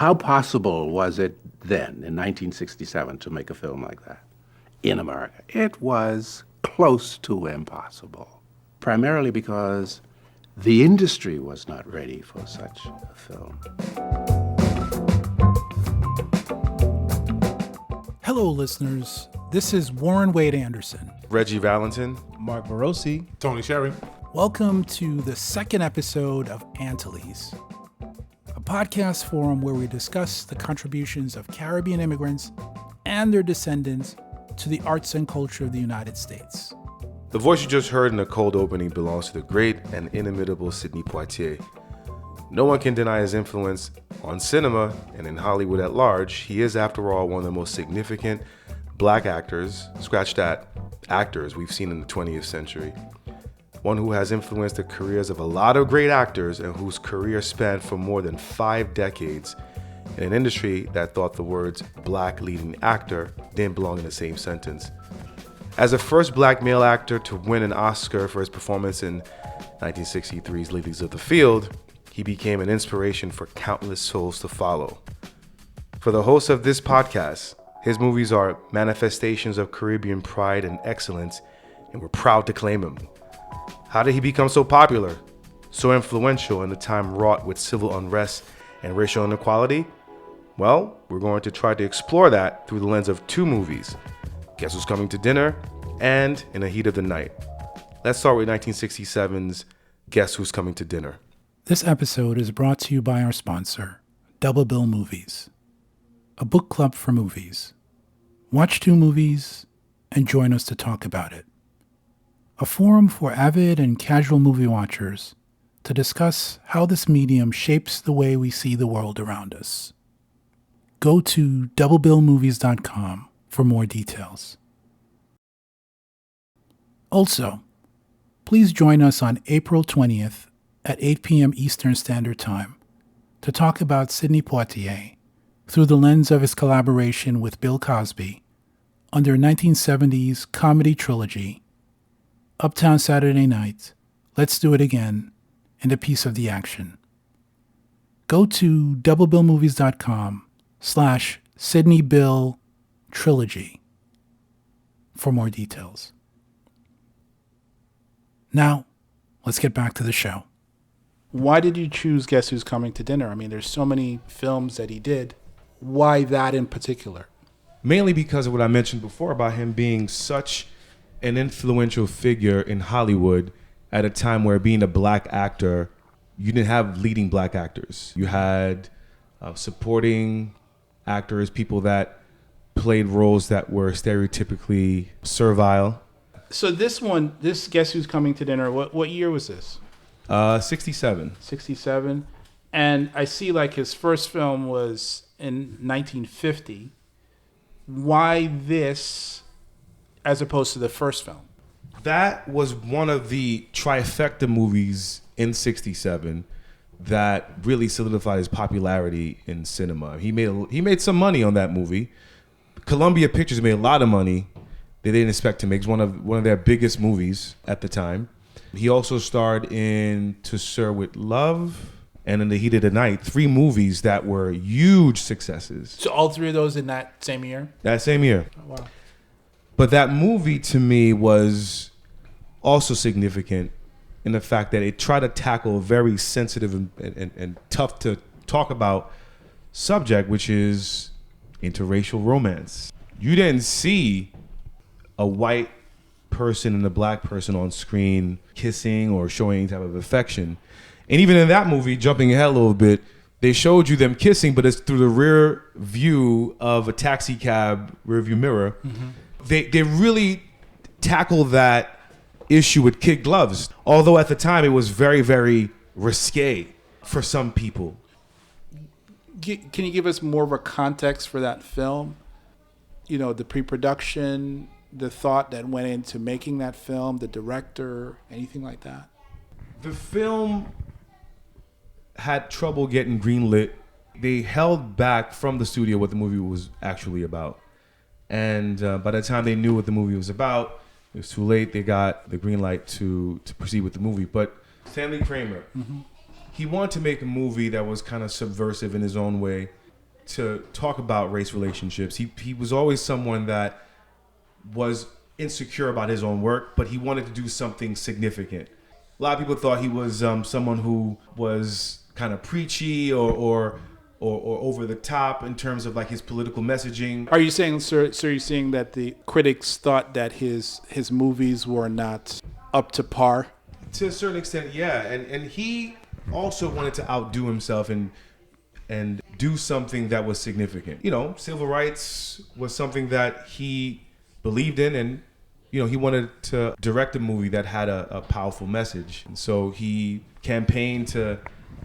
How possible was it then, in 1967, to make a film like that in America? It was close to impossible, primarily because the industry was not ready for such a film. Hello, listeners. This is Warren Wade Anderson, Reggie Valentin, Mark Morosi, Tony Sherry. Welcome to the second episode of Lilies, a podcast forum where we discuss the contributions of Caribbean immigrants and their descendants to the arts and culture of the United States. The voice you just heard in the cold opening belongs to the great and inimitable Sidney Poitier. No one can deny his influence on cinema and in Hollywood at large. He is, after all, one of the most significant black actors, scratch that, actors we've seen in the 20th century. One who has influenced the careers of a lot of great actors and whose career spanned for more than 5 decades in an industry that thought the words black leading actor didn't belong in the same sentence. As the first black male actor to win an Oscar for his performance in 1963's Lilies of the Field, he became an inspiration for countless souls to follow. For the host of this podcast, his movies are manifestations of Caribbean pride and excellence, and we're proud to claim him. How did he become so popular, so influential in a time wrought with civil unrest and racial inequality? Well, we're going to try to explore that through the lens of 2 movies, Guess Who's Coming to Dinner and In the Heat of the Night. Let's start with 1967's Guess Who's Coming to Dinner. This episode is brought to you by our sponsor, Double Bill Movies, a book club for movies. Watch 2 movies and join us to talk about it. A forum for avid and casual movie watchers to discuss how this medium shapes the way we see the world around us. Go to doublebillmovies.com for more details. Also, please join us on April 20th at 8 p.m. Eastern Standard Time to talk about Sidney Poitier through the lens of his collaboration with Bill Cosby under 1970s comedy trilogy, Uptown Saturday Night, Let's Do It Again, and A Piece of the Action. Go to doublebillmovies.com/SidneyBill-trilogy for more details. Now, let's get back to the show. Why did you choose Guess Who's Coming to Dinner? I mean, there's so many films that he did. Why that in particular? mainly because of what I mentioned before about him being such an influential figure in Hollywood at a time where being a black actor, you didn't have leading black actors. You had supporting actors, people that played roles that were stereotypically servile. So this Guess Who's Coming to Dinner, what year was this? 67. 67. And I see like his first film was in 1950. Why this as opposed to the first film? That was one of the trifecta movies in 67 that really solidified his popularity in cinema. He made some money on that movie. Columbia Pictures made a lot of money. They didn't expect to make. It's one of their biggest movies at the time. He also starred in To Sir with Love and In the Heat of the Night, 3 movies that were huge successes. So all 3 of those in that same year? That same year. Oh, wow. But that movie to me was also significant in the fact that it tried to tackle a very sensitive and tough to talk about subject, which is interracial romance. You didn't see a white person and a black person on screen kissing or showing any type of affection. And even in that movie, jumping ahead a little bit, they showed you them kissing, but it's through the rear view of a taxi cab rear view mirror. Mm-hmm. They really tackled that issue with kid gloves, although at the time it was very, very risque for some people. Can you give us more of a context for that film? You know, the pre-production, the thought that went into making that film, the director, anything like that? The film had trouble getting greenlit. They held back from the studio what the movie was actually about. And by the time they knew what the movie was about, it was too late. They got the green light to proceed with the movie. But Stanley Kramer, he wanted to make a movie that was kind of subversive in his own way. to talk about race relationships. He was always someone that was insecure about his own work, but he wanted to do something significant. A lot of people thought he was someone who was kind of preachy or over the top in terms of like his political messaging. Are you saying, sir, you're saying that the critics thought that his movies were not up to par? To a certain extent, yeah. And he also wanted to outdo himself and do something that was significant. You know, civil rights was something that he believed in, and you know, he wanted to direct a movie that had a powerful message. And so he campaigned to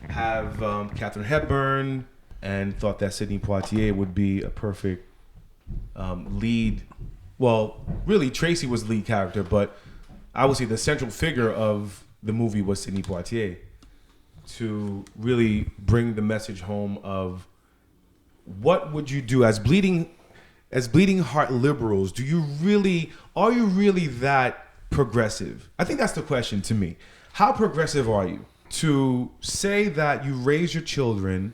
have Katharine Hepburn, and thought that Sidney Poitier would be a perfect lead. Well, really, Tracy was the lead character, but I would say the central figure of the movie was Sidney Poitier, to really bring the message home of what would you do as bleeding heart liberals. Are you really that progressive? I think that's the question to me. How progressive are you to say that you raise your children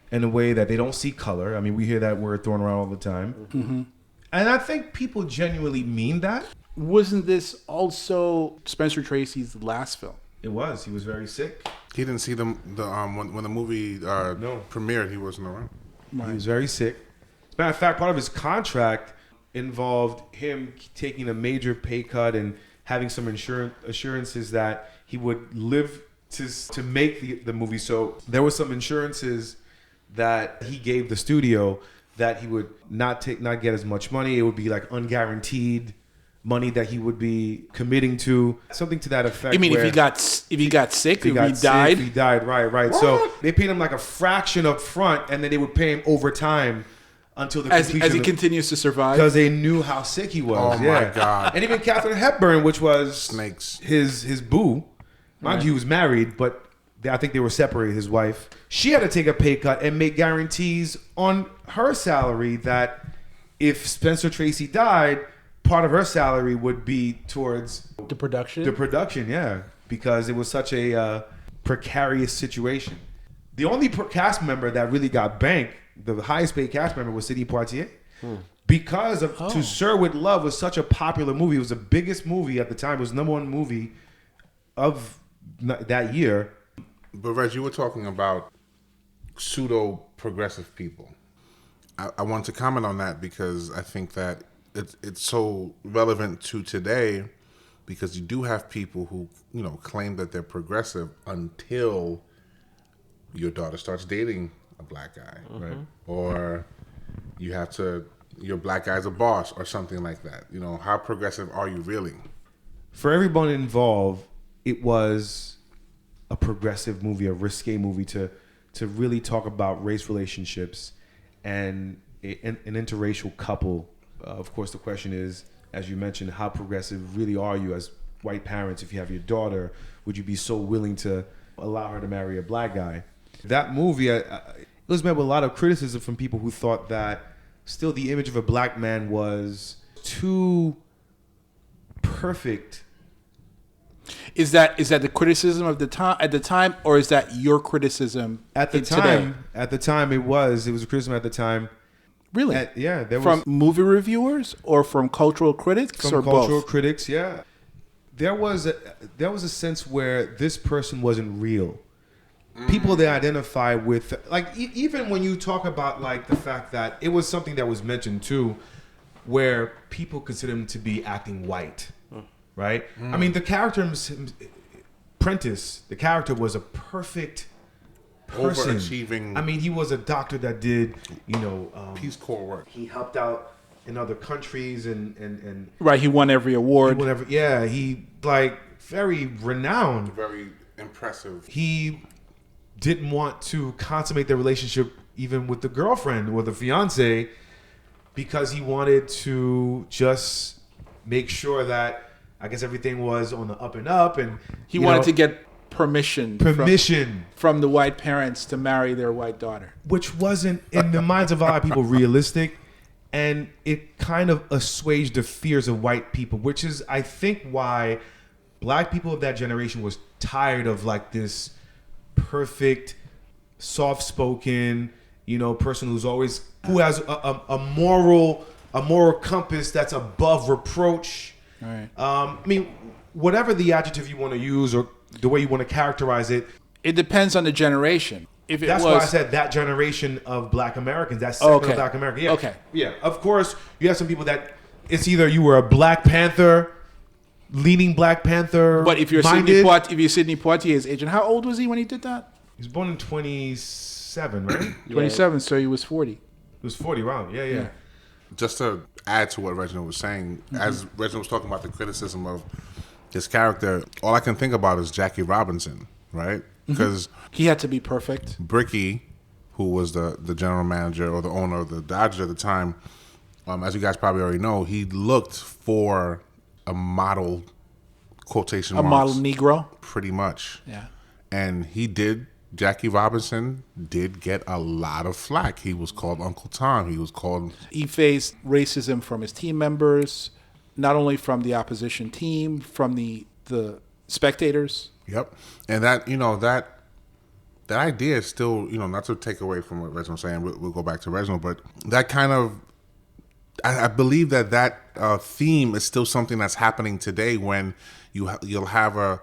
in a way that they don't see color? I mean, we hear that word thrown around all the time. Mm-hmm. And I think people genuinely mean that. Wasn't this also Spencer Tracy's last film? It was. He was very sick. He didn't see when the movie premiered. He wasn't around. Right. He was very sick. As a matter of fact, part of his contract involved him taking a major pay cut and having some assurances that he would live to make the movie. So there were some insurances that he gave the studio that he would not get as much money. It would be like unguaranteed money that he would be committing to, something to that effect. You mean if he got sick, if he died? If he died, right. What? So they paid him like a fraction up front, and then they would pay him over time until the as he continues to survive, because they knew how sick he was. Oh my God! And even Katharine Hepburn, which was snakes, his boo, mind you, he was married, but I think they were separated. His wife, she had to take a pay cut and make guarantees on her salary that if Spencer Tracy died, part of her salary would be towards the production. Yeah, because it was such a precarious situation. The only cast member that really got banked, the highest paid cast member, was Sidney Poitier. Because of To Sir With Love was such a popular movie. It was the biggest movie at the time. It was the #1 movie of that year. But Reg, you were talking about pseudo progressive people. I want to comment on that because I think that it's so relevant to today, because you do have people who, you know, claim that they're progressive until your daughter starts dating a black guy, right? Or your black guy's a boss or something like that. You know, how progressive are you really? For everyone involved, it was a progressive movie, a risque movie to really talk about race relationships and an interracial couple. Of course, the question is, as you mentioned, how progressive really are you as white parents? If you have your daughter, would you be so willing to allow her to marry a black guy? That movie, it was met with a lot of criticism from people who thought that still the image of a black man was too perfect. Is that the criticism of the time at the time, or is that your criticism at the time? Today? At the time, it was a criticism at the time. Really? There from movie reviewers or from cultural critics, from or cultural both? critics. Yeah, there was a sense where this person wasn't real. People they identify with, like even when you talk about like the fact that it was something that was mentioned too, where people consider him to be acting white. Right? I mean, the character, Prentice, the character was a perfect person. Overachieving. I mean, he was a doctor that did, Peace Corps work. He helped out in other countries and right. He won every award. He like very renowned. Very impressive. He didn't want to consummate their relationship even with the girlfriend or the fiance, because he wanted to just make sure that, I guess, everything was on the up and up, and he wanted to get permission from the white parents to marry their white daughter, which wasn't in the minds of a lot of people realistic, and it kind of assuaged the fears of white people, which is, I think, why black people of that generation was tired of like this perfect, soft-spoken, person who has a moral compass that's above reproach. Right. I mean, whatever the adjective you want to use or the way you want to characterize it. It depends on the generation. If it That's was, why I said that generation of Black Americans, that segment Okay. of Black Americans. Yeah. Okay. Yeah. Of course, you have some people that it's either you were a Black Panther, leaning Black Panther. But if you're minded. Sidney Poitier's age, and how old was he when he did that? He was born in 27, right? 27, so he was 40. He was 40. Wow. Yeah. Just to add to what Reginald was saying, as Reginald was talking about the criticism of his character, all I can think about is Jackie Robinson, right? Because He had to be perfect. Bricky, who was the general manager or the owner of the Dodgers at the time, as you guys probably already know, he looked for a model, quotation A marks, model Negro. pretty much. Yeah. And he did. Jackie Robinson did get a lot of flack. He was called Uncle Tom. He was called. He faced racism from his team members, not only from the opposition team, from the spectators. Yep. And that idea is still, not to take away from what Reginald's saying. We'll go back to Reginald, but that kind of, I believe that theme is still something that's happening today when you'll have a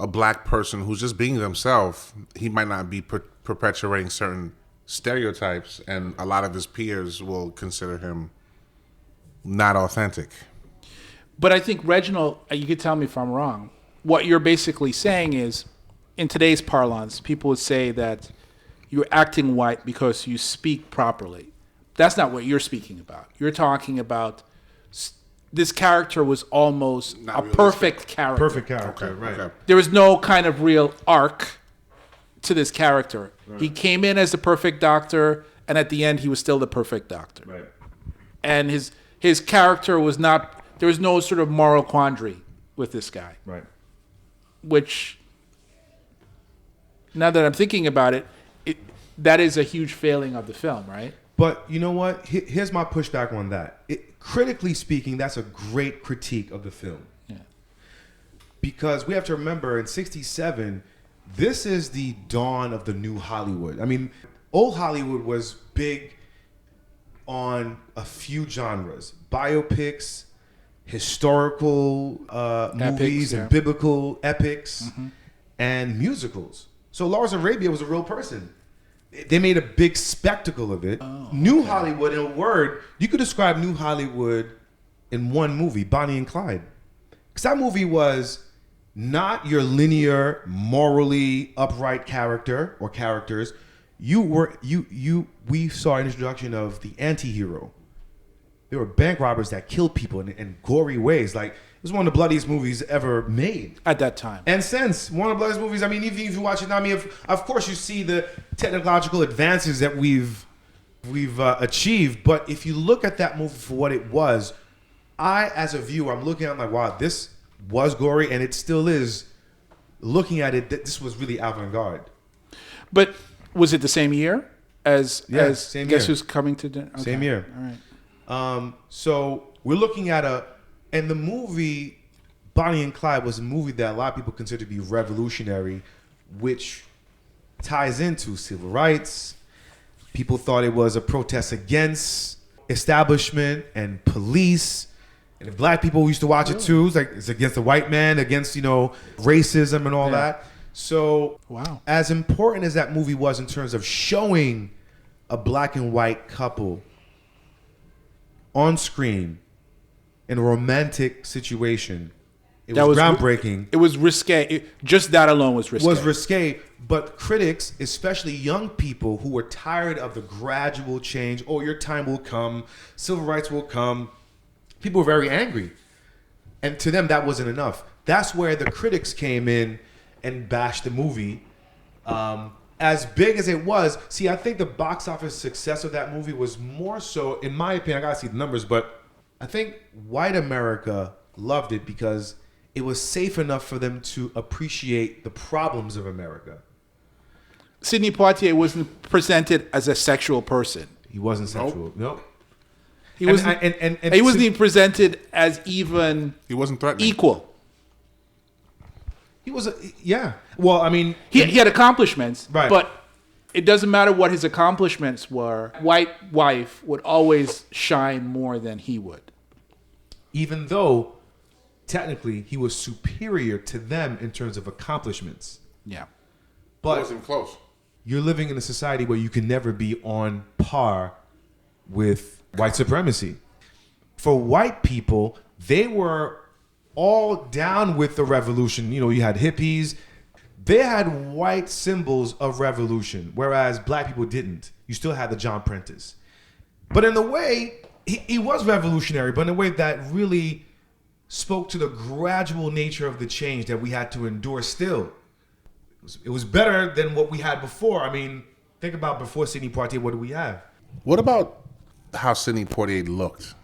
Black person who's just being themselves. He might not be perpetuating certain stereotypes, and a lot of his peers will consider him not authentic. But I think, Reginald, you could tell me if I'm wrong. What you're basically saying is, in today's parlance, people would say that you're acting white because you speak properly. That's not what you're speaking about. You're talking about this character was almost Not a realistic. perfect character. Perfect character, right? Okay. There was no kind of real arc to this character. Right. He came in as the perfect doctor, and at the end, he was still the perfect doctor. Right. And his character was not. There was no sort of moral quandary with this guy. Right. Which, now that I'm thinking about it, that is a huge failing of the film, right? But you know what? Here's my pushback on that. Critically speaking, that's a great critique of the film. Yeah. Because we have to remember, in '67, this is the dawn of the new Hollywood. I mean, old Hollywood was big on a few genres: biopics, historical movies, yeah. and biblical epics, and musicals. So Lawrence Arabia was a real person. They made a big spectacle of it. New Hollywood, in a word, you could describe New Hollywood in one movie, Bonnie and Clyde. Because that movie was not your linear, morally upright character or characters. We saw an introduction of the anti-hero. There were bank robbers that killed people in gory ways. Like, it was one of the bloodiest movies ever made. At that time. And since, one of the bloodiest movies, I mean, even if you watch it now, I mean, of course you see the technological advances that we've achieved, but if you look at that movie for what it was, as a viewer, I'm looking at it like, wow, this was gory, and it still is. Looking at it, this was really avant-garde. But was it the same year as same Guess year. Who's Coming to Dinner? Okay. Same year. All right. So we're looking at and the movie Bonnie and Clyde was a movie that a lot of people consider to be revolutionary, which ties into civil rights. People thought it was a protest against establishment and police. And if Black people used to watch it too, it's against the white man, against, racism and all that. So Wow. as important as that movie was in terms of showing a Black and white couple on screen in a romantic situation, it was groundbreaking. It was risque. Just that alone was risque. Was risque, but critics, especially young people who were tired of the gradual change, your time will come, civil rights will come, people were very angry. And to them, that wasn't enough. That's where the critics came in and bashed the movie. As big as it was, I think the box office success of that movie was more so, in my opinion, I gotta see the numbers, but I think white America loved it because it was safe enough for them to appreciate the problems of America. Sidney Poitier wasn't presented as a sexual person. He wasn't sexual. Nope. He wasn't. And he wasn't even presented as even He wasn't threatening. equal. He was yeah. Well, I mean, He had accomplishments, Right. but It doesn't matter what his accomplishments were. White wife would always shine more than he would. Even though technically he was superior to them in terms of accomplishments. Yeah. It But wasn't close. you're living in a society where you can never be on par with white supremacy. For white people, they were all down with the revolution. You know, you had hippies. They had white symbols of revolution, whereas black people didn't. You still had the John Prentice. But in a way, he was revolutionary, but in a way that really spoke to the gradual nature of the change that we had to endure still. It was better than what we had before. I mean, think about before Sidney Poitier, what do we have? What about how Sidney Poitier looked?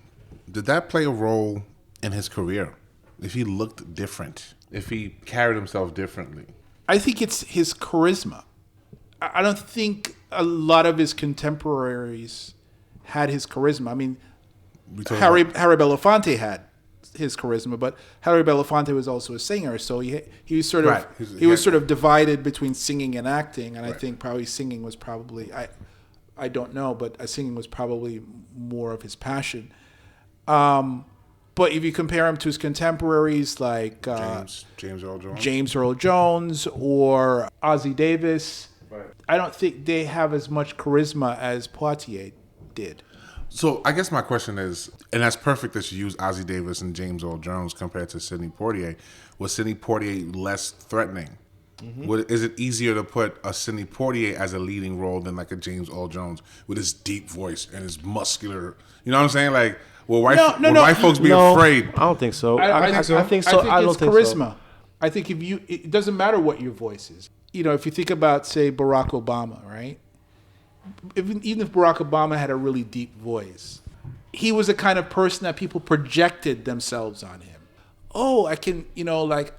Did that play a role in his career? If he looked different, if he carried himself differently? I think it's his charisma. I don't think a lot of his contemporaries had his charisma. I mean, Harry Belafonte had his charisma, but Harry Belafonte was also a singer, so he was sort of Right. he was sort of divided between singing and acting, and I think probably singing was probably I don't know, but singing was probably more of his passion. But if you compare him to his contemporaries like James Earl Jones. James Earl Jones or Ozzie Davis, I don't think they have as much charisma as Poitier did. So I guess my question is, and that's perfect that you use Ozzie Davis and James Earl Jones compared to Sidney Poitier. Was Sidney Poitier less threatening? Is it easier to put a Sidney Poitier as a leading role than like a James Earl Jones with his deep voice and his muscular? You know what I'm saying? Like, will white folks be afraid? I don't think so. I think so. I think it's charisma. I think it doesn't matter what your voice is. You know, if you think about, say, Barack Obama, right? Even if Barack Obama had a really deep voice, he was the kind of person that people projected themselves on him. Oh, I can,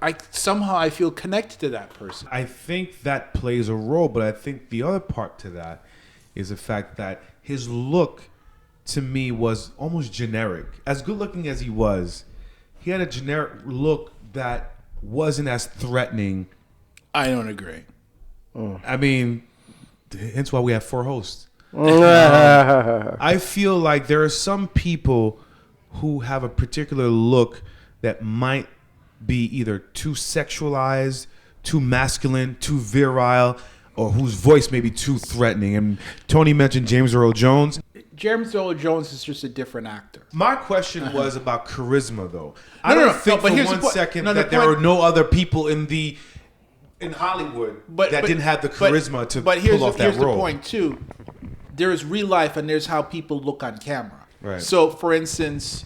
I feel connected to that person. I think that plays a role, but I think the other part to that is the fact that his look, to me, was almost generic. As good looking as he was, he had a generic look that wasn't as threatening. I don't agree. I mean, hence why we have 4 hosts. I feel like there are some people who have a particular look that might be either too sexualized, too masculine, too virile, or whose voice may be too threatening. And Tony mentioned James Earl Jones. James Earl Jones is just a different actor. My question was about charisma, though. I don't think but for here's the one point. second No, the that there point- were no other people in Hollywood that didn't have the charisma to pull off that here's role. the point, too. There's real life and there's how people look on camera. Right. So, for instance,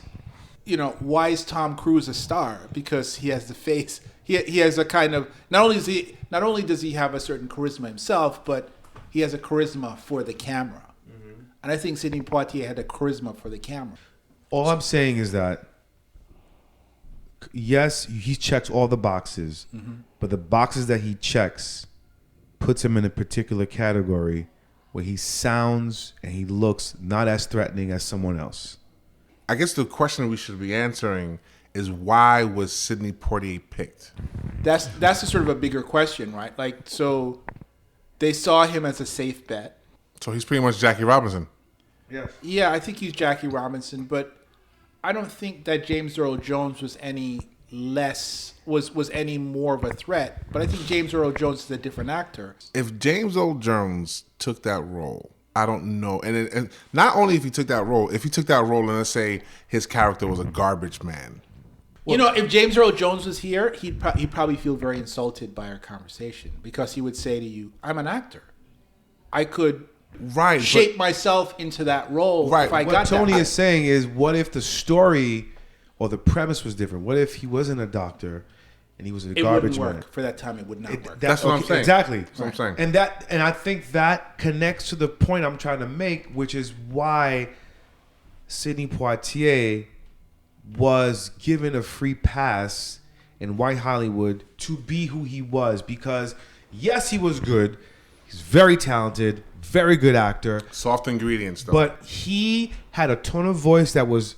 why is Tom Cruise a star? Because he has the face. He has a kind of not only does he have a certain charisma himself, but he has a charisma for the camera. Mm-hmm. And I think Sidney Poitier had a charisma for the camera. All I'm saying is that, yes, he checks all the boxes, but the boxes that he checks puts him in a particular category where he sounds and he looks not as threatening as someone else. I guess the question we should be answering is, why was Sidney Poitier picked? That's a sort of a bigger question, right? Like, so they saw him as a safe bet. So he's pretty much Jackie Robinson. Yes. Yeah, I think he's Jackie Robinson, but I don't think that James Earl Jones was any more of a threat. But I think James Earl Jones is a different actor. If James Earl Jones took that role, I don't know. And not only if he took that role, if he took that role and let's say his character was a garbage man. If James Earl Jones was here, he'd probably feel very insulted by our conversation because he would say to you, "I'm an actor. I could shape myself into that role if I got What Tony that." is saying is, what if the story or the premise was different? What if he wasn't a doctor and he was a It garbage wouldn't man? work. For that time, it would not work. That's what I'm saying. Exactly. That's what I'm saying. And I think that connects to the point I'm trying to make, which is why Sidney Poitier was given a free pass in white Hollywood to be who he was. Because, yes, he was good. He's very talented, very good actor. Soft ingredients, though. But he had a tone of voice that was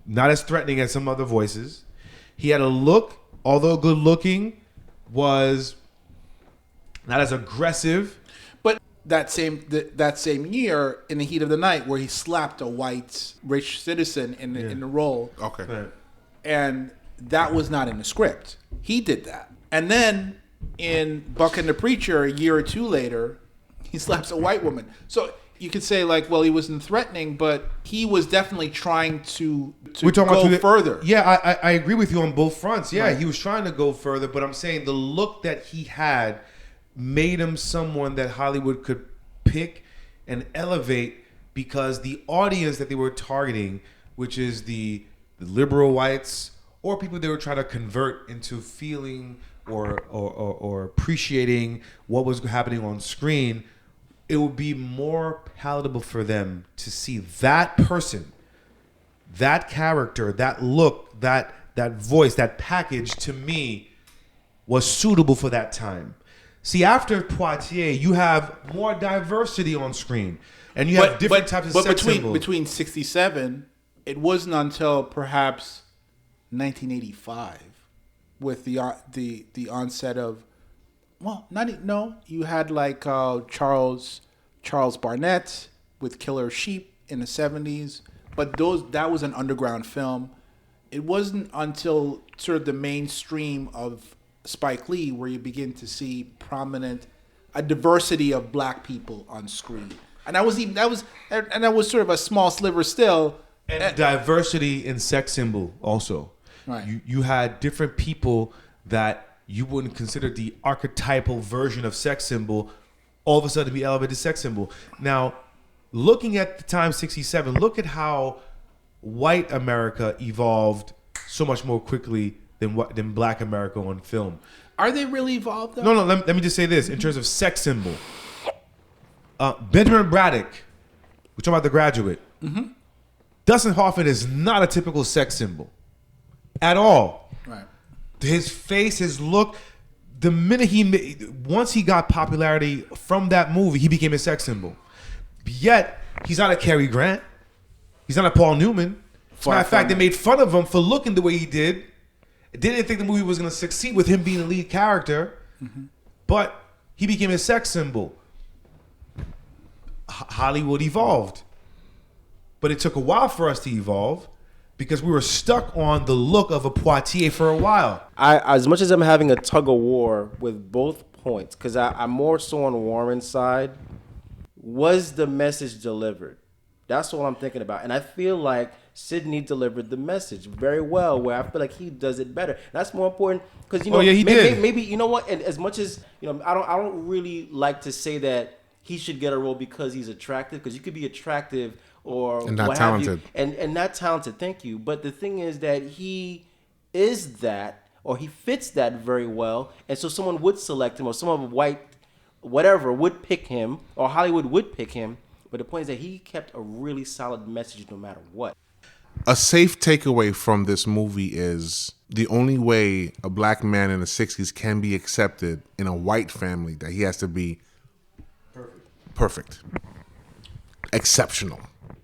not as threatening as some other voices. He had a look, although good looking, was not as aggressive. But that same year, In the Heat of the Night, where he slapped a white rich citizen in the role. Okay. Right. And that was not in the script. He did that. And then in Buck and the Preacher, a year or two later, he slaps a white woman. So you could say, like, well, he wasn't threatening, but he was definitely trying to go further. Yeah, I agree with you on both fronts. Yeah, Right. he was trying to go further, but I'm saying the look that he had made him someone that Hollywood could pick and elevate, because the audience that they were targeting, which is the liberal whites or people they were trying to convert into feeling or appreciating what was happening on screen, it would be more palatable for them to see that person, that character, that look, that voice, that package, to me, was suitable for that time. See, after Poitier, you have more diversity on screen, and you have different types of sex symbols. Between 67, it wasn't until perhaps 1985, with the onset of, you had like Charles Barnett with Killer Sheep in the 70s, but that was an underground film. It wasn't until sort of the mainstream of Spike Lee where you begin to see a diversity of black people on screen. And that was sort of a small sliver still. And diversity in sex symbol also. Right. You had different people that you wouldn't consider the archetypal version of sex symbol all of a sudden be elevated sex symbol. Now, looking at the time 67, look at how white America evolved so much more quickly than black America on film. Are they really evolved though? No, let me just say this in terms of sex symbol. Benjamin Braddock, we're talking about The Graduate. Mm-hmm. Dustin Hoffman is not a typical sex symbol at all. Right. His face, his look, the minute once he got popularity from that movie, he became a sex symbol. Yet, he's not a Cary Grant. He's not a Paul Newman. As a matter of fact, they made fun of him for looking the way he did. Didn't think the movie was going to succeed with him being the lead character. Mm-hmm. But he became a sex symbol. Hollywood evolved. But it took a while for us to evolve because we were stuck on the look of a Poitier for a while. As much as I'm having a tug of war with both points, because I'm more so on Warren's side, was the message delivered? That's what I'm thinking about. And I feel like Sidney delivered the message very well, where I feel like he does it better. That's more important because, you know, maybe, you know what? And as much as, you know, I don't really like to say that he should get a role because he's attractive, because you could be attractive or and not what talented. Have you, and not talented. Thank you. But the thing is that he is that, or he fits that very well, and so someone would select him, or some of white, whatever, would pick him, or Hollywood would pick him. But the point is that he kept a really solid message no matter what. A safe takeaway from this movie is the only way a black man in the 60s can be accepted in a white family, that he has to be perfect. Exceptional,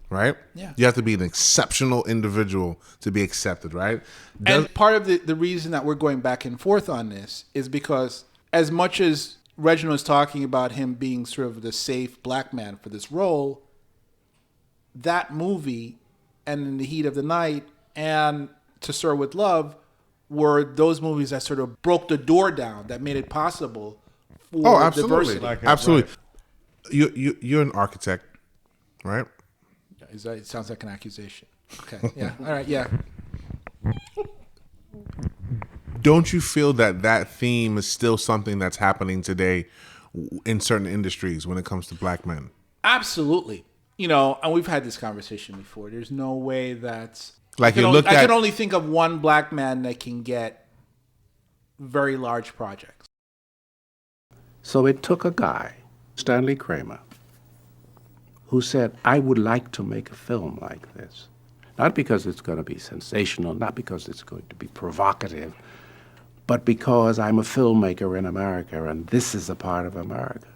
right? Yeah. You have to be an exceptional individual to be accepted, right? And part of the reason that we're going back and forth on this is because as much as Reginald is talking about him being sort of the safe black man for this role, that movie and In the Heat of the Night and To Sir With Love were those movies that sort of broke the door down, that made it possible for absolutely. diversity. Absolutely. You're an architect, right? It sounds like an accusation. Okay. Yeah. All right. Yeah. Don't you feel that theme is still something that's happening today in certain industries when it comes to black men? Absolutely. You know, and we've had this conversation before. There's no way that like I can only think of one black man that can get very large projects. So it took a guy, Stanley Kramer, who said, I would like to make a film like this. Not because it's going to be sensational, not because it's going to be provocative, but because I'm a filmmaker in America, and this is a part of America.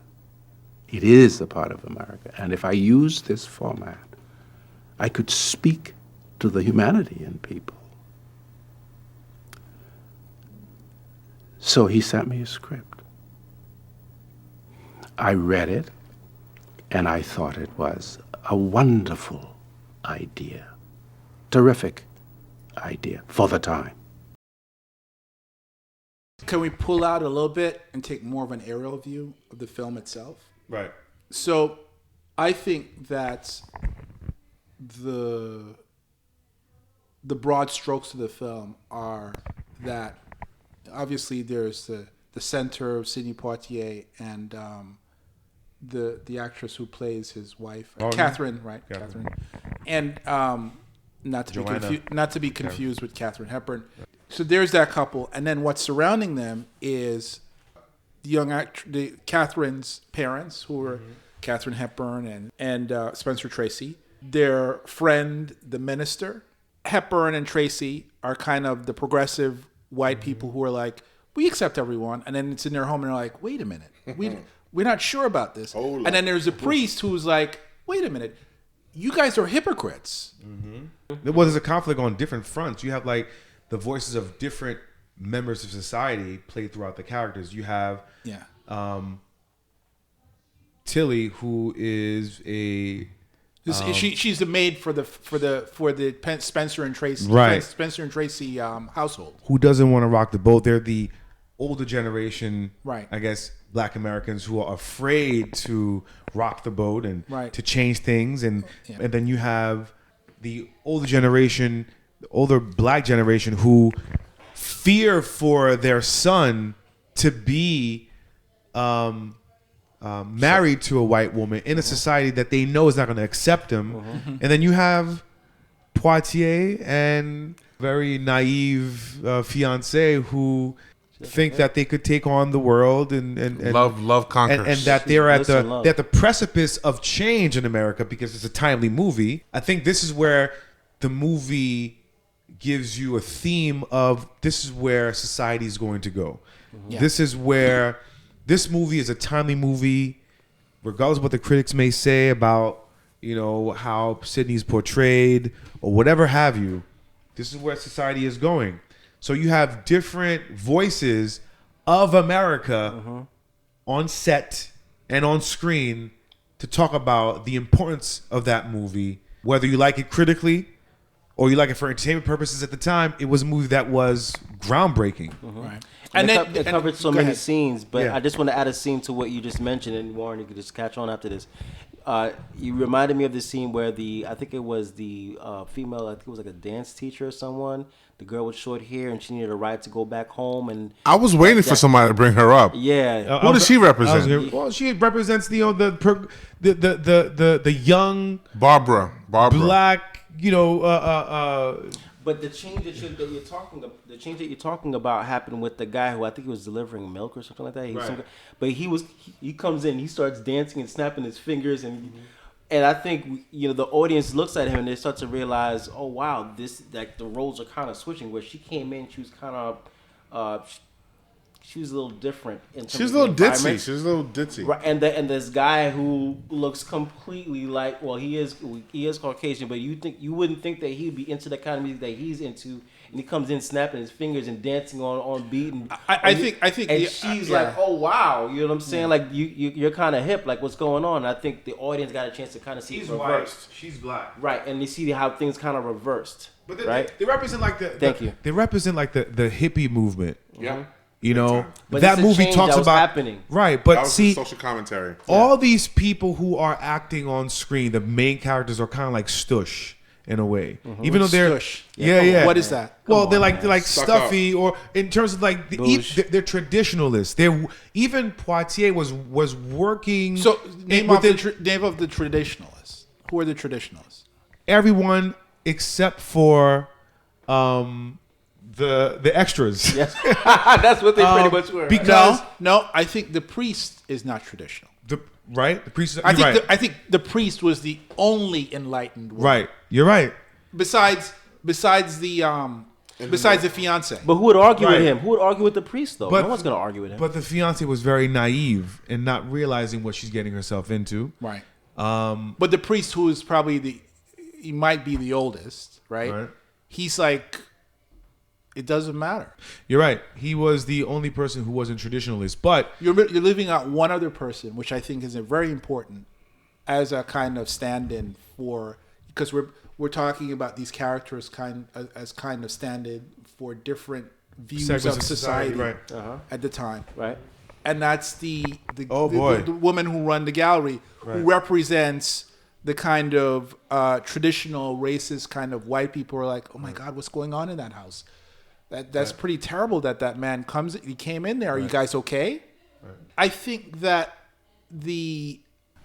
It is a part of America. And if I use this format, I could speak to the humanity in people. So he sent me a script. I read it. And I thought it was a wonderful idea, terrific idea for the time. Can we pull out a little bit and take more of an aerial view of the film itself? Right. So I think that the broad strokes of the film are that obviously there's the center of Sidney Poitier and the actress who plays his wife, Catherine, right? Catherine. And not to be confused with Catherine Hepburn. So there's that couple, and then what's surrounding them is the Catherine's parents, who are Catherine Hepburn and Spencer Tracy. Their friend, the minister. Hepburn and Tracy are kind of the progressive white people who are like, we accept everyone, and then it's in their home, and they're like, wait a minute, we're not sure about this. And then there's a priest who's like, wait a minute, you guys are hypocrites. Well, there's a conflict on different fronts. You have like the voices of different members of society played throughout the characters. You have Tilly, who is a she's the maid for the Spencer and Tracy household, who doesn't want to rock the boat. They're the older generation, right? I guess Black Americans who are afraid to rock the boat and to change things, and then you have the older generation, the older Black generation, who fear for their son to be married to a white woman in a society that they know is not going to accept him. And then you have Poitier and very naive fiance who think that they could take on the world and love conquers, and that they're at the precipice of change in America because it's a timely movie. I think this is where the movie gives you a theme of this is where society is going to go. This is where this movie is a timely movie, regardless of what the critics may say about, you know, how Sidney's portrayed or whatever have you. This is where society is going. So you have different voices of America on set and on screen to talk about the importance of that movie, whether you like it critically or you like it for entertainment purposes. At the time, it was a movie that was groundbreaking. Right. And it covered so many scenes, but Yeah. I just want to add a scene to what you just mentioned, and Warren, you could just catch on after this. You reminded me of the scene where I think it was the female, I think it was like a dance teacher or someone, the girl with short hair, and she needed a ride to go back home. And I was waiting for somebody to bring her up. yeah, Who does she represent? Well, she represents the young Barbara. Black, But the change that you're talking about happened with the guy who I think he was delivering milk or something like that. But he comes in, he starts dancing and snapping his fingers, and I think the audience looks at him and they start to realize, oh wow, this like the roles are kind of switching. Where she came in, she was kind of she was a little different. She's a little ditzy. Right, and this guy who looks completely like, well, he is Caucasian, but you wouldn't think that he'd be into the kind of music that he's into, and he comes in snapping his fingers and dancing on beat, and I think, and she's like, oh wow, you know what I'm saying? Like you're kind of hip, like what's going on? And I think the audience got a chance to kind of see it reversed. She's Black, right? And you see how things kind of reversed, but right? They represent like they represent like the hippie movement. Yeah. But that movie talks that was about happening. Right, but That was see, social commentary. all these people who are acting on screen, the main characters are kind of like stush in a way, even though they're Stush. yeah. What is that? Well, they're like Stuck stuffy, or in terms of like they're traditionalists. Even Poitier was working. So name of within the traditionalists. Who are the traditionalists? everyone except for the extras. Yes, that's what they pretty much were. Because No, I think the priest is not traditional. the priest. I You're think right. I think the priest was the only enlightened one. Right, you're right. Besides the fiance. But who would argue Right. with him? Who would argue with the priest, though? But- No one's going to argue with him. But the fiance was very naive and not realizing what she's getting herself into. Right. But the priest, who is probably he might be the oldest, right? Right. He's like, it doesn't matter. You're right. He was the only person who wasn't traditionalist. But You're leaving out one other person, which I think is very important, as a kind of stand-in for, because we're talking about these characters as kind of stand-in for different views Segments of society, right. at the time. Right. And that's the boy. the woman who run the gallery, who represents the kind of traditional racist kind of white people who are like, oh my God, what's going on in that house? That's pretty terrible that man he came in there. Are you guys okay? Right. I think that the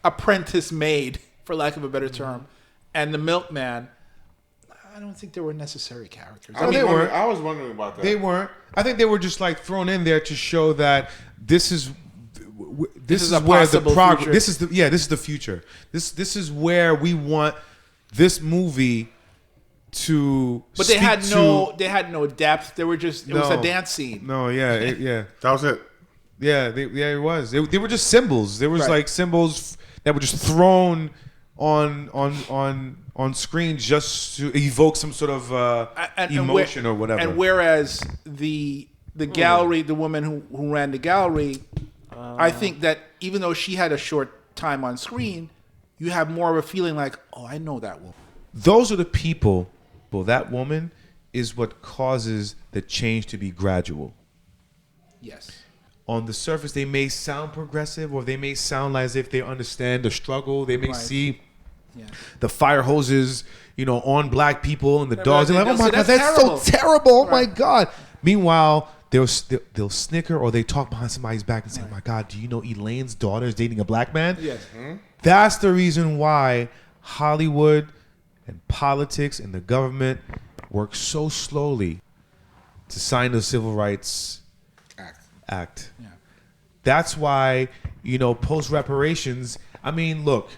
apprentice maid, for lack of a better term, and the milkman, I don't think they were necessary characters. I was wondering about that. They weren't. I think they were just like thrown in there to show that this is a where the possible progress. future. This is the future. This is where we want this movie to. But they speak had to. they had no depth. They were just it was a dance scene. No, yeah. That was it. Yeah, it was. They were just symbols. There was like symbols that were just thrown on screen just to evoke some sort of emotion or whatever. And whereas the gallery, the woman who ran the gallery, I think that even though she had a short time on screen, you have more of a feeling like, oh, I know that woman. Those are the people. Well, that woman is what causes the change to be gradual. Yes. On the surface, they may sound progressive, or they may sound as if they understand the struggle. They may see the fire hoses, on black people and the dogs. They're like, oh my God, that's so terrible. Oh my God. Meanwhile, they'll snicker, or they talk behind somebody's back and say, oh my God, do you know Elaine's daughter is dating a black man? Yes. That's the reason why Hollywood and politics and the government work so slowly to sign the Civil Rights Act. Yeah. That's why, post reparations. I mean, look,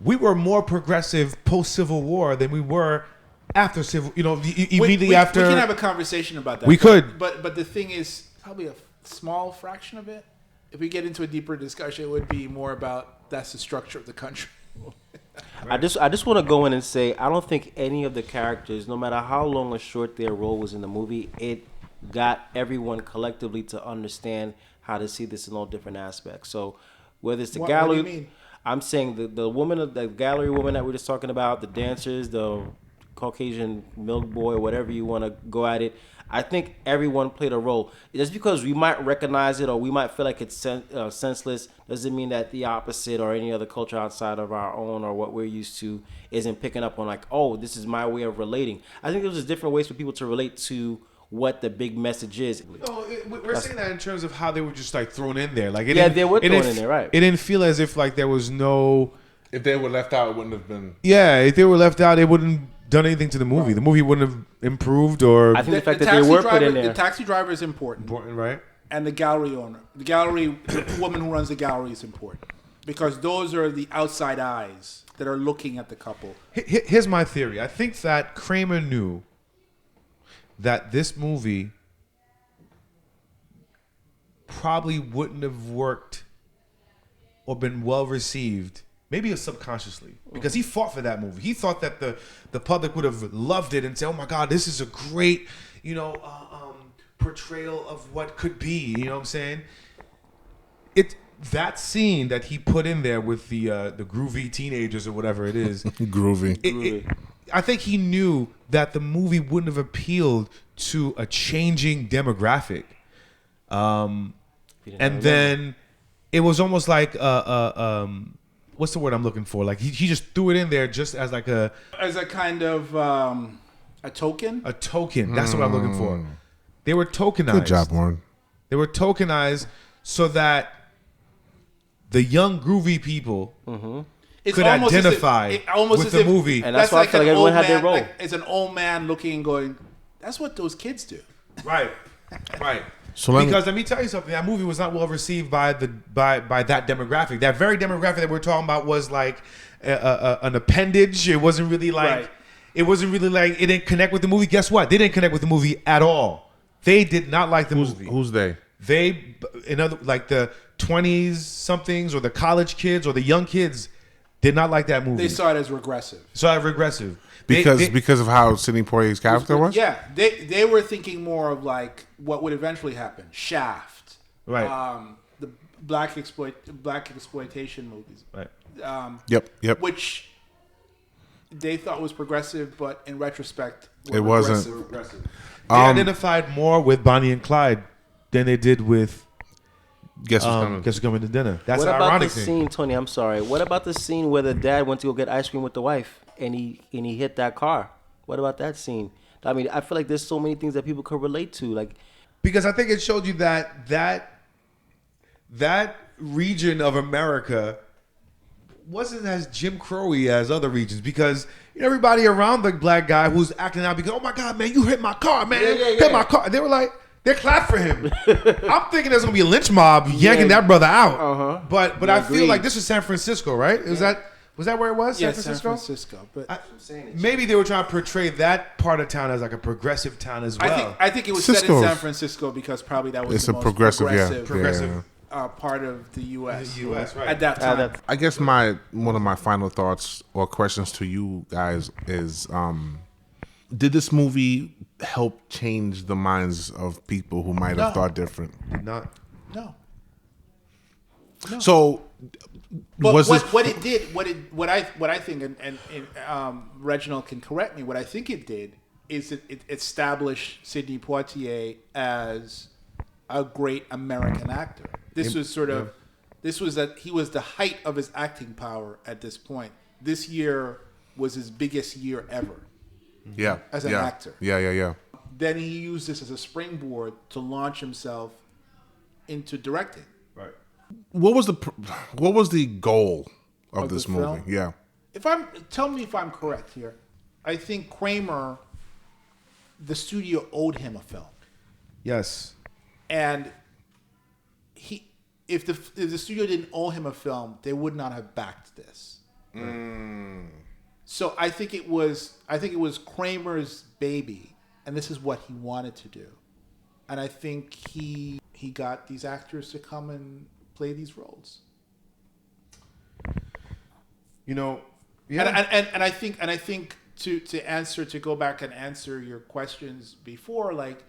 we were more progressive post Civil War than we were after Civil. Immediately after. We can have a conversation about that. We could, but the thing is, probably a small fraction of it. If we get into a deeper discussion, it would be more about that's the structure of the country. I just want to go in and say I don't think any of the characters, no matter how long or short their role was in the movie, it got everyone collectively to understand how to see this in all different aspects. So whether it's the gallery, what do you mean? I'm saying the woman, the gallery woman that we're just talking about, the dancers, the Caucasian milk boy, whatever you want to go at it. I think everyone played a role. Just because we might recognize it or we might feel like it's senseless doesn't mean that the opposite or any other culture outside of our own or what we're used to isn't picking up on like, oh, this is my way of relating. I think there's just different ways for people to relate to what the big message is. No, we're saying that in terms of how they were just like thrown in there. Like they were thrown in there, right? It didn't feel as if like there was no. If they were left out, it wouldn't have been. Yeah, if they were left out, it wouldn't done anything to the movie. Right. The movie wouldn't have improved or. I think the fact that they were put in there. The taxi driver is important. Important, right? And the gallery owner, the woman who runs the gallery is important because those are the outside eyes that are looking at the couple. Here's my theory. I think that Kramer knew that this movie probably wouldn't have worked or been well received, maybe subconsciously, because he fought for that movie. He thought that the public would have loved it and said, "Oh my God, this is a great, portrayal of what could be." You know what I'm saying? That scene that he put in there with the groovy teenagers or whatever it is, groovy. I think he knew that the movie wouldn't have appealed to a changing demographic. And then it was almost like what's the word I'm looking for? Like he just threw it in there just as like a kind of a token. A token. That's what I'm looking for. They were tokenized. Good job, Warren. They were tokenized so that the young groovy people could identify with the movie. And that's why I feel like everyone had their role. It's an old man looking and going, that's what those kids do. Right. So let me tell you something. That movie was not well received by that demographic. That very demographic that we're talking about was like an appendage. It wasn't really like. Right. It wasn't really like it didn't connect with the movie. Guess what? They didn't connect with the movie at all. They did not like the movie. Who's they? They, like the 20s somethings or the college kids or the young kids did not like that movie. They saw it as regressive. Because of how Sidney Poitier's character was? Yeah. They were thinking more of like what would eventually happen. Shaft. Right. black exploitation movies. Right. Yep. Which they thought was progressive, but in retrospect, It wasn't. They identified more with Bonnie and Clyde than they did with Guess who's coming? Guess Who's Coming to Dinner. That's What an about the ironic thing. scene, Tony? I'm sorry. What about the scene where the dad went to go get ice cream with the wife and he hit that car? What about that scene? I mean, I feel like there's so many things that people could relate to. Like, Because I think it showed you that region of America wasn't as Jim Crowy as other regions, because everybody around the black guy who's acting out because, oh my God, man, you hit my car, man, hit my car. They were like, they clapped for him. I'm thinking there's gonna be a lynch mob yanking that brother out. But I feel like this was San Francisco, right? Was that where it was? Yeah, San Francisco. But Maybe they were trying to portray that part of town as like a progressive town as well. I think it was set in Cisco's- San Francisco because probably that was It's the a most progressive, progressive. part of the U.S. right. at that time. I guess one of my final thoughts or questions to you guys is, did this movie help change the minds of people who might have No. thought different? Not. No. So, But was what this? it did, what I think, and Reginald can correct me. What I think it did is it established Sidney Poitier as a great American actor. This was that he was the height of his acting power at this point. This year was his biggest year ever Yeah, as an yeah, actor. Yeah. Then he used this as a springboard to launch himself into directing. Right. What was the goal of Of this the movie? film? Yeah. Tell me if I'm correct here. I think Kramer, the studio owed him a film, Yes. and if the studio didn't owe him a film, they would not have backed this. So I think it was Kramer's baby, and this is what he wanted to do, and I think he got these actors to come and play these roles. Yeah. And I think to go back and answer your questions before, like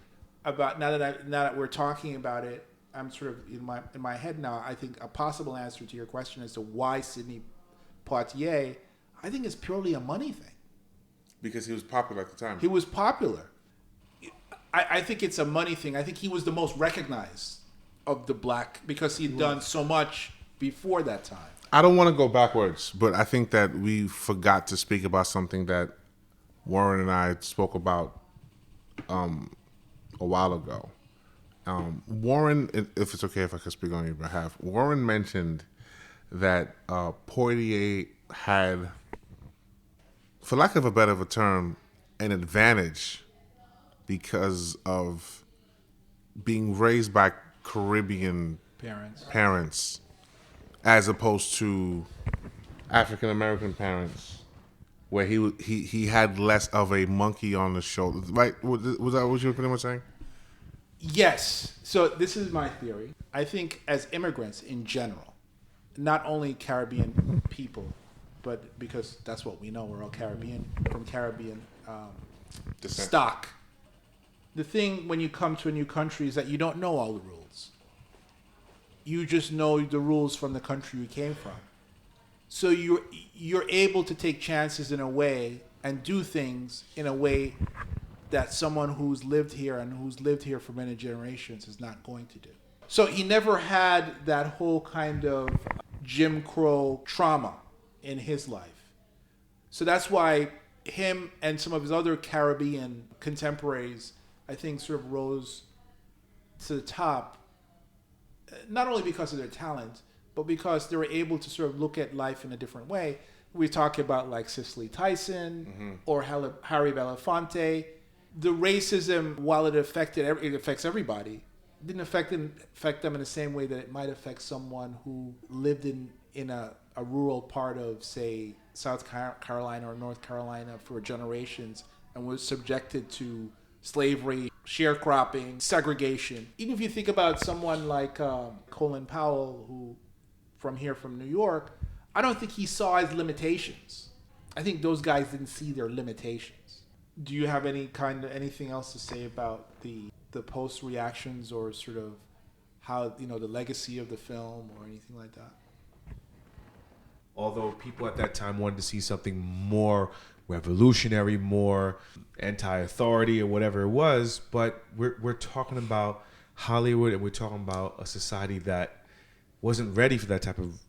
about now that we're talking about it, I'm sort of in my head now. I think a possible answer to your question as to why Sidney Poitier, I think it's purely a money thing. Because he was popular at the time. He was popular. I think it's a money thing. I think he was the most recognized of the black because he'd done so much before that time. I don't want to go backwards, but I think that we forgot to speak about something that Warren and I spoke about a while ago. Warren, if it's okay if I could speak on your behalf, Warren mentioned that Poitier had, for lack of a better term, an advantage because of being raised by Caribbean parents as opposed to African American parents, where he had less of a monkey on the shoulder. Right? Was that what you were pretty much saying? Yes. So this is my theory. I think as immigrants in general, not only Caribbean people, but because that's what we know, we're all Caribbean, from Caribbean stock. The thing when you come to a new country is that you don't know all the rules. You just know the rules from the country you came from. So you're able to take chances in a way and do things in a way that someone who's lived here and who's lived here for many generations is not going to do. So he never had that whole kind of Jim Crow trauma in his life. So that's why him and some of his other Caribbean contemporaries, I think, sort of rose to the top, not only because of their talent, but because they were able to sort of look at life in a different way. We talk about like Cicely Tyson or Harry Belafonte. The racism, while it affects everybody, didn't affect them in the same way that it might affect someone who lived in a rural part of, say, South Carolina or North Carolina for generations and was subjected to slavery, sharecropping, segregation. Even if you think about someone like Colin Powell, who from New York, I don't think he saw his limitations. I think those guys didn't see their limitations. Do you have anything else to say about the post reactions or sort of how, you know, the legacy of the film or anything like that? Although people at that time wanted to see something more revolutionary, more anti-authority or whatever it was, but we're talking about Hollywood, and we're talking about a society that wasn't ready for that type of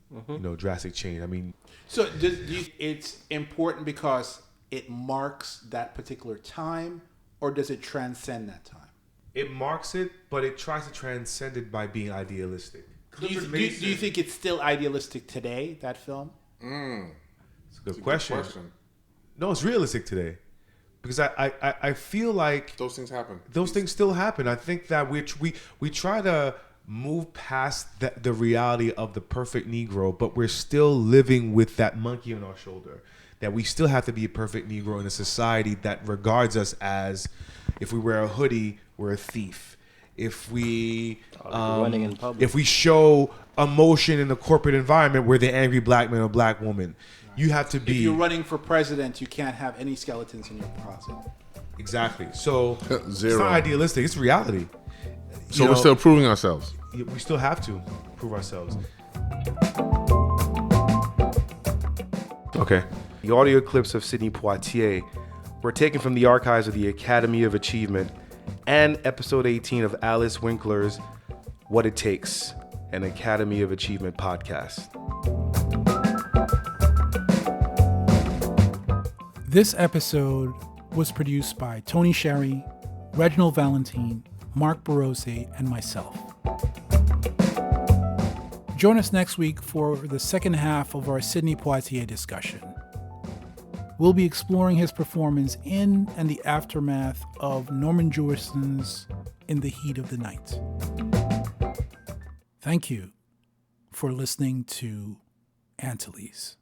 drastic change. I mean, So do you, it's important because it marks that particular time, or does it transcend that time? it marks it, but it tries to transcend it by being idealistic. Do you think it's still idealistic today, that film? It's a good question. No, it's realistic today, because I feel like Those things happen. those things still happen. I think that we try to move past the reality of the perfect Negro, but we're still living with that monkey on our shoulder. That we still have to be a perfect Negro in a society that regards us as, if we wear a hoodie, we're a thief. If we running in public. if we show emotion in the corporate environment, we're the angry black man or black woman. You have to If be you're running for president, you can't have any skeletons in your closet. exactly. So it's Zero. not idealistic; it's reality. So You we're know, still proving ourselves. we still have to prove ourselves. Okay. The audio clips of Sidney Poitier were taken from the archives of the Academy of Achievement and episode 18 of Alice Winkler's What It Takes, an Academy of Achievement podcast. This episode was produced by Tony Sherry, Reginald Valentine, Mark Barose, and myself. Join us next week for the second half of our Sidney Poitier discussion. We'll be exploring his performance in and the aftermath of Norman Jewison's In the Heat of the Night. Thank you for listening to Antilles.